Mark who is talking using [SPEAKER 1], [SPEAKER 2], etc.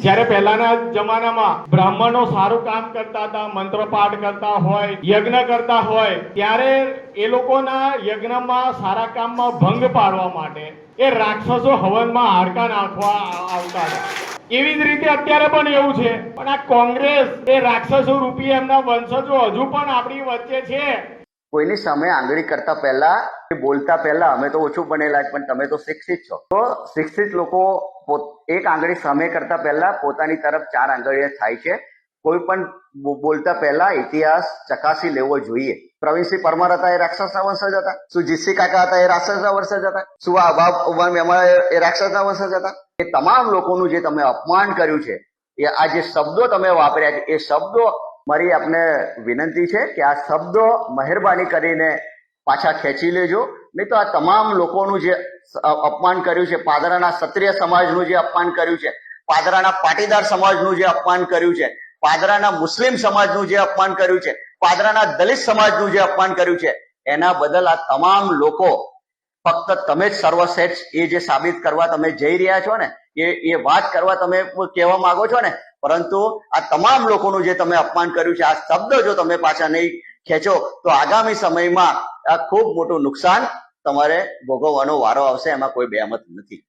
[SPEAKER 1] જ્યારે પહેલાના જમાનામાં બ્રાહ્મણો સારું કામ કરતા હતા, મંત્રપાઠ કરતા હોય, યજ્ઞ કરતા હોય, ત્યારે એ લોકોના યજ્ઞમાં સારા કામમાં ભંગ પાડવા માટે એ રાક્ષસો હવનમાં હાડકા નાખવા આવતા હતા। એવી જ રીતે અત્યારે પણ એવું છે, પણ આ કોંગ્રેસ એ રાક્ષસો રૂપી એમના વંશજો હજુ પણ આપણી વચ્ચે છે।
[SPEAKER 2] કોઈની સામે આંગળી કરતા પહેલા, બોલતા પહેલા અમે તો ઓછું બનેલા પણ તમે તો શિક્ષિત છો, તો શિક્ષિત લોકો એક આંગળી સામે કરતા પહેલા પોતાની તરફ 4 આંગળીઓ થાય છે। કોઈ પણ બોલતા પહેલા ઇતિહાસ ચકાસી લેવો જોઈએ। પ્રવીણસિંહ પરમાર હતા એ રાક્ષસના વંશજ હતા? શું જીસી કાકા હતા એ રાક્ષસના વંશજ હતા? શું આ મેમણ એ રાક્ષસના વંશજ હતા? એ તમામ લોકોનું જે તમે અપમાન કર્યું છે, એ આ જે શબ્દો તમે વાપર્યા છે, એ શબ્દો મારી આપને વિનંતી છે કે આ શબ્દો મહેરબાની કરીને પાછા ખેંચી લેજો, નહીં તો આ તમામ લોકોનું જે અપમાન કર્યું છે, પાદરાના ક્ષત્રિય સમાજનું જે અપમાન કર્યું છે, પાદરાના પાટીદાર સમાજનું જે અપમાન કર્યું છે, પાદરાના મુસ્લિમ સમાજનું જે અપમાન કર્યું છે, પાદરાના દલિત સમાજનું જે અપમાન કર્યું છે, એના બદલ આ તમામ લોકો ફક્ત તમે જ સર્વશ્રેષ્ઠ એ જે સાબિત કરવા તમે જઈ રહ્યા છો ને, એ વાત કરવા તમે કહેવા માંગો છો ને, પરંતુ આ તમામ લોકોનું જે તમે અપમાન કર્યું છે, આ શબ્દો જો તમે પાછા નહીં ખેંચો તો આગામી સમયમાં આ ખૂબ મોટું નુકસાન તમારે ભોગવવાનો વારો આવશે, એમાં કોઈ બેમત નથી।